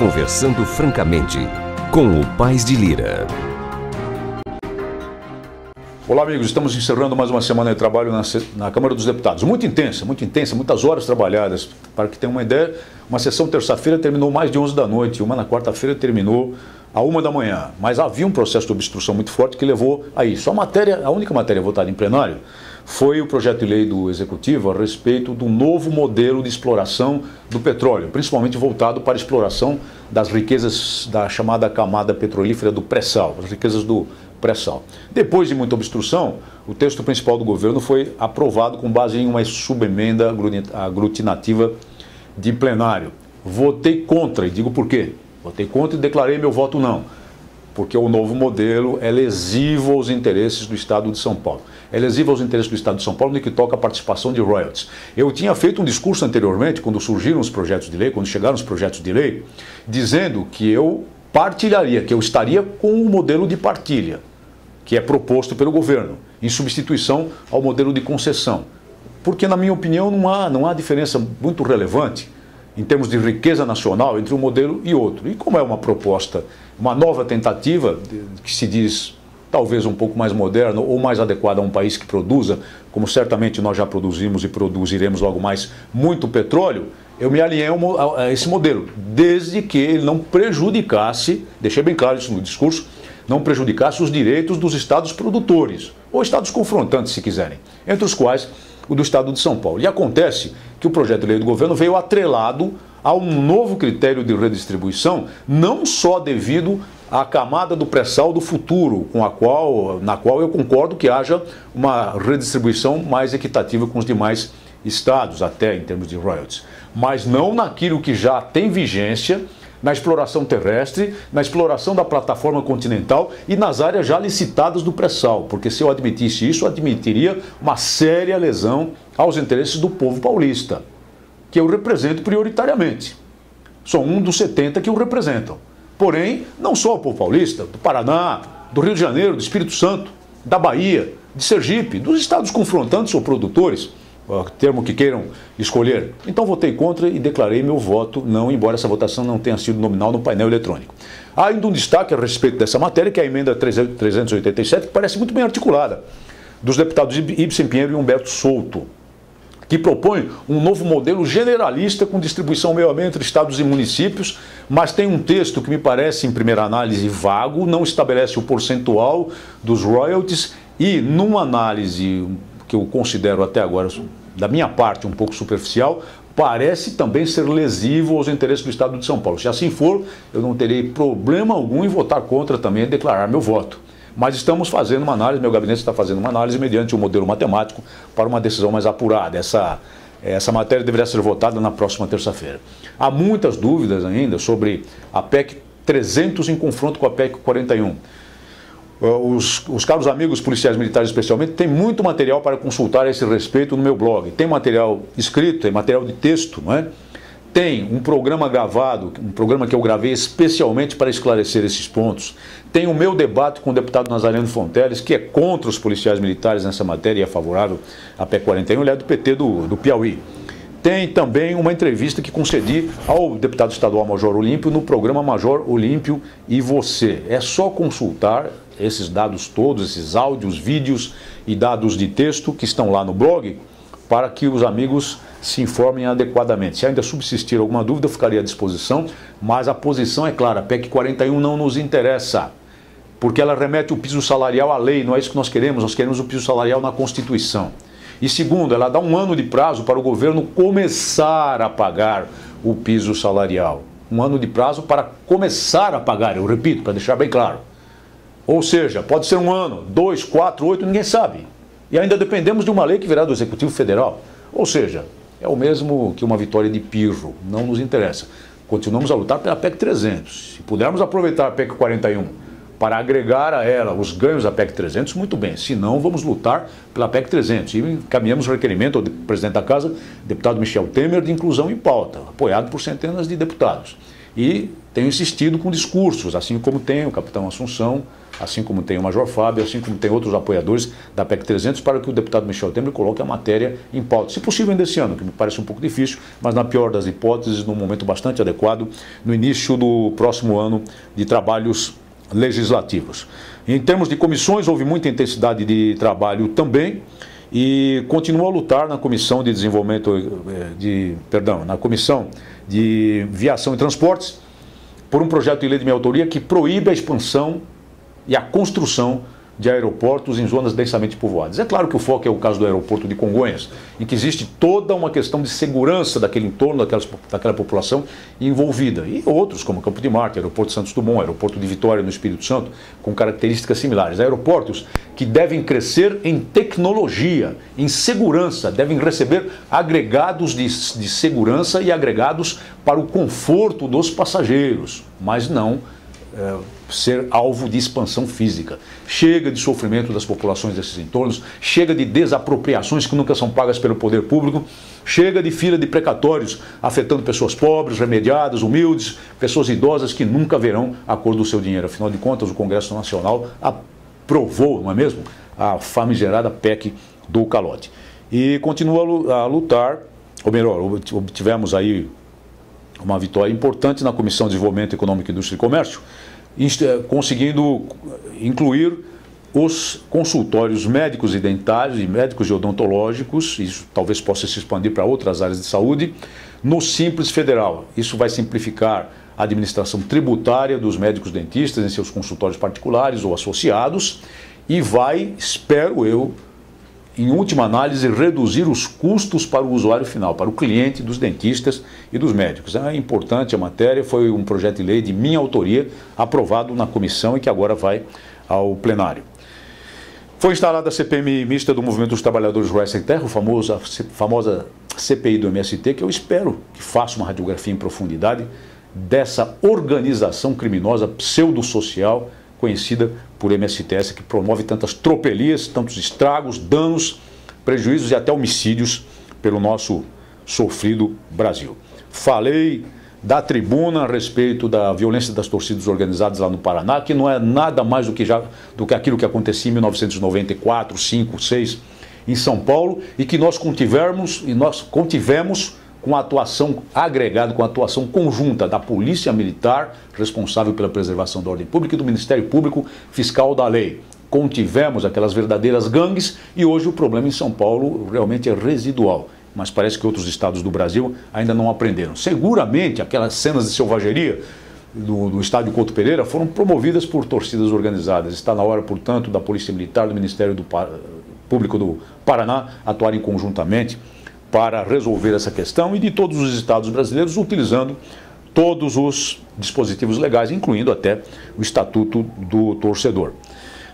Conversando francamente com o Paes de Lira. Olá, amigos. Estamos encerrando mais uma semana de trabalho na Câmara dos Deputados. Muito intensa, muitas horas trabalhadas. Para que tenha uma ideia, uma sessão terça-feira terminou mais de 11 da noite, uma na quarta-feira terminou à 1 da manhã. Mas havia um processo de obstrução muito forte que levou a isso. A única matéria votada em plenário foi o projeto de lei do Executivo a respeito do novo modelo de exploração do petróleo, principalmente voltado para a exploração das riquezas da chamada camada petrolífera do pré-sal, as riquezas do pré-sal. Depois de muita obstrução, o texto principal do governo foi aprovado com base em uma subemenda aglutinativa de plenário. Votei contra, e digo por quê. Votei contra e declarei meu voto não. Porque o novo modelo é lesivo aos interesses do Estado de São Paulo. É lesivo aos interesses do Estado de São Paulo no que toca a participação de royalties. Eu tinha feito um discurso anteriormente, quando surgiram os projetos de lei, quando chegaram os projetos de lei, dizendo que eu partilharia, que eu estaria com o modelo de partilha, que é proposto pelo governo, em substituição ao modelo de concessão. Porque, na minha opinião, não há diferença muito relevante em termos de riqueza nacional entre um modelo e outro. E como é uma proposta, uma nova tentativa, que se diz talvez um pouco mais moderna ou mais adequada a um país que produza, como certamente nós já produzimos e produziremos logo mais, muito petróleo, eu me alinhei a esse modelo, desde que ele não prejudicasse, deixei bem claro isso no discurso, não prejudicasse os direitos dos estados produtores, ou estados confrontantes, se quiserem, entre os quais o do Estado de São Paulo. E acontece que o projeto de lei do governo veio atrelado a um novo critério de redistribuição, não só devido à camada do pré-sal do futuro, na qual eu concordo que haja uma redistribuição mais equitativa com os demais estados, até em termos de royalties, mas não naquilo que já tem vigência, na exploração terrestre, na exploração da plataforma continental e nas áreas já licitadas do pré-sal, porque se eu admitisse isso, eu admitiria uma séria lesão aos interesses do povo paulista, que eu represento prioritariamente. Sou um dos 70 que o representam. Porém, não só o povo paulista, do Paraná, do Rio de Janeiro, do Espírito Santo, da Bahia, de Sergipe, dos estados confrontantes ou produtores, termo que queiram escolher. Então votei contra e declarei meu voto não, embora essa votação não tenha sido nominal no painel eletrônico. Há ainda um destaque a respeito dessa matéria, que é a emenda 387, que parece muito bem articulada, dos deputados Ibsen Pinheiro e Humberto Souto, que propõe um novo modelo generalista com distribuição meio a meio entre estados e municípios, mas tem um texto que me parece, em primeira análise, vago, não estabelece o percentual dos royalties e, numa análise que eu considero até agora, da minha parte, um pouco superficial, parece também ser lesivo aos interesses do Estado de São Paulo. Se assim for, eu não terei problema algum em votar contra também e declarar meu voto. Mas estamos fazendo uma análise, meu gabinete está fazendo uma análise mediante um modelo matemático para uma decisão mais apurada. Essa matéria deverá ser votada na próxima terça-feira. Há muitas dúvidas ainda sobre a PEC 300 em confronto com a PEC 41. Os caros amigos policiais militares especialmente têm muito material para consultar a esse respeito no meu blog. Tem material escrito, tem material de texto, não é? Tem um programa gravado, um programa que eu gravei especialmente para esclarecer esses pontos. Tem o meu debate com o deputado Nazareno Fonteles, que é contra os policiais militares nessa matéria e é favorável à PEC 41, ele é do PT do Piauí. Tem também uma entrevista que concedi ao deputado estadual Major Olímpio no programa Major Olímpio e Você. É só consultar esses dados todos, esses áudios, vídeos e dados de texto que estão lá no blog, para que os amigos se informem adequadamente. Se ainda subsistir alguma dúvida, eu ficaria à disposição, mas a posição é clara, a PEC 41 não nos interessa, porque ela remete o piso salarial à lei, não é isso que nós queremos o piso salarial na Constituição. E segundo, ela dá um ano de prazo para o governo começar a pagar o piso salarial. Um ano de prazo para começar a pagar, eu repito, para deixar bem claro. Ou seja, pode ser 1 ano, 2, 4, 8, ninguém sabe. E ainda dependemos de uma lei que virá do Executivo Federal. Ou seja, é o mesmo que uma vitória de pirro, não nos interessa. Continuamos a lutar pela PEC 300. Se pudermos aproveitar a PEC 41 para agregar a ela os ganhos da PEC 300, muito bem. Se não, vamos lutar pela PEC 300. E encaminhamos o requerimento ao presidente da Casa, deputado Michel Temer, de inclusão em pauta, apoiado por centenas de deputados. E tenho insistido com discursos, assim como tem o capitão Assunção, assim como tem o Major Fábio, assim como tem outros apoiadores da PEC 300, para que o deputado Michel Temer coloque a matéria em pauta. Se possível ainda esse ano, que me parece um pouco difícil, mas na pior das hipóteses, num momento bastante adequado, no início do próximo ano de trabalhos legislativos. Em termos de comissões, houve muita intensidade de trabalho também, e continuo a lutar na Comissão de na Comissão de Viação e Transportes, por um projeto de lei de minha autoria que proíbe a expansão e a construção de aeroportos em zonas densamente povoadas. É claro que o foco é o caso do aeroporto de Congonhas, em que existe toda uma questão de segurança daquele entorno, daquela população envolvida. E outros, como Campo de Marte, aeroporto de Santos Dumont, aeroporto de Vitória, no Espírito Santo, com características similares. Aeroportos que devem crescer em tecnologia, em segurança, devem receber agregados de segurança e agregados para o conforto dos passageiros, mas não ser alvo de expansão física. Chega de sofrimento das populações desses entornos, chega de desapropriações que nunca são pagas pelo poder público, chega de fila de precatórios afetando pessoas pobres, remediadas, humildes, pessoas idosas que nunca verão a cor do seu dinheiro. Afinal de contas, o Congresso Nacional aprovou, não é mesmo, a famigerada PEC do calote. E continua a lutar, ou melhor, obtivemos aí uma vitória importante na Comissão de Desenvolvimento Econômico, Indústria e Comércio, conseguindo incluir os consultórios médicos e dentários e médicos e odontológicos, isso talvez possa se expandir para outras áreas de saúde, no Simples Federal. Isso vai simplificar a administração tributária dos médicos dentistas em seus consultórios particulares ou associados e vai, espero eu, em última análise, reduzir os custos para o usuário final, para o cliente dos dentistas e dos médicos. É importante a matéria, foi um projeto de lei de minha autoria, aprovado na comissão e que agora vai ao plenário. Foi instalada a CPMI mista do Movimento dos Trabalhadores Rurais Sem Terra, a famosa CPI do MST, que eu espero que faça uma radiografia em profundidade dessa organização criminosa pseudo-social conhecida por MSTS, que promove tantas tropelias, tantos estragos, danos, prejuízos e até homicídios pelo nosso sofrido Brasil. Falei da tribuna a respeito da violência das torcidas organizadas lá no Paraná, que não é nada mais do que aquilo que acontecia em 1994, 5, 6 em São Paulo, e que nós contivemos com a atuação agregada, com a atuação conjunta da Polícia Militar, responsável pela preservação da ordem pública, e do Ministério Público Fiscal da Lei. Contivemos aquelas verdadeiras gangues e hoje o problema em São Paulo realmente é residual. Mas parece que outros estados do Brasil ainda não aprenderam. Seguramente aquelas cenas de selvageria do estádio Couto Pereira foram promovidas por torcidas organizadas. Está na hora, portanto, da Polícia Militar, do Ministério Público do Paraná atuarem conjuntamente para resolver essa questão e de todos os estados brasileiros utilizando todos os dispositivos legais, incluindo até o Estatuto do Torcedor.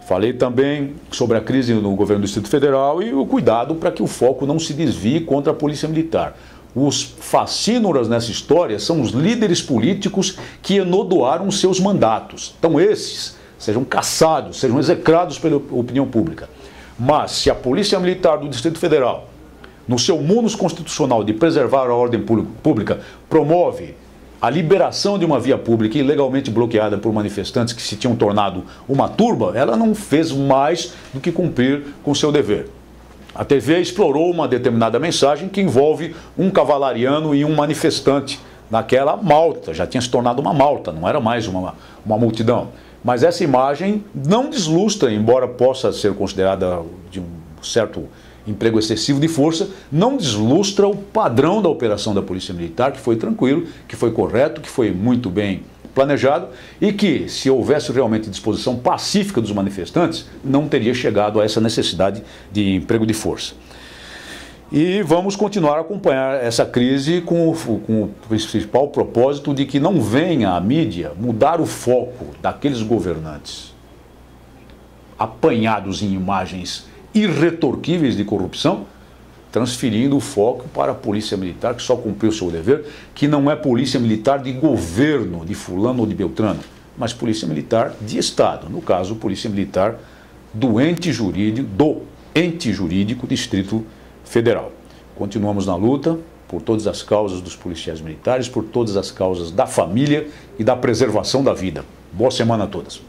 Falei também sobre a crise no governo do Distrito Federal e o cuidado para que o foco não se desvie contra a Polícia Militar. Os facínoras nessa história são os líderes políticos que enodoaram seus mandatos. Então esses sejam caçados, sejam execrados pela opinião pública. Mas se a Polícia Militar do Distrito Federal, no seu munus constitucional de preservar a ordem pública, promove a liberação de uma via pública ilegalmente bloqueada por manifestantes que se tinham tornado uma turba, ela não fez mais do que cumprir com seu dever. A TV explorou uma determinada mensagem que envolve um cavalariano e um manifestante naquela malta, já tinha se tornado uma malta, não era mais uma multidão. Mas essa imagem não deslustra, embora possa ser considerada de um certo emprego excessivo de força, não deslustra o padrão da operação da Polícia Militar, que foi tranquilo, que foi correto, que foi muito bem planejado e que, se houvesse realmente disposição pacífica dos manifestantes, não teria chegado a essa necessidade de emprego de força. E vamos continuar a acompanhar essa crise com o principal propósito de que não venha a mídia mudar o foco daqueles governantes apanhados em imagens irretorquíveis de corrupção, transferindo o foco para a Polícia Militar, que só cumpriu o seu dever, que não é Polícia Militar de governo, de fulano ou de beltrano, mas Polícia Militar de Estado, no caso, Polícia Militar do ente jurídico Distrito Federal. Continuamos na luta, por todas as causas dos policiais militares, por todas as causas da família e da preservação da vida. Boa semana a todas.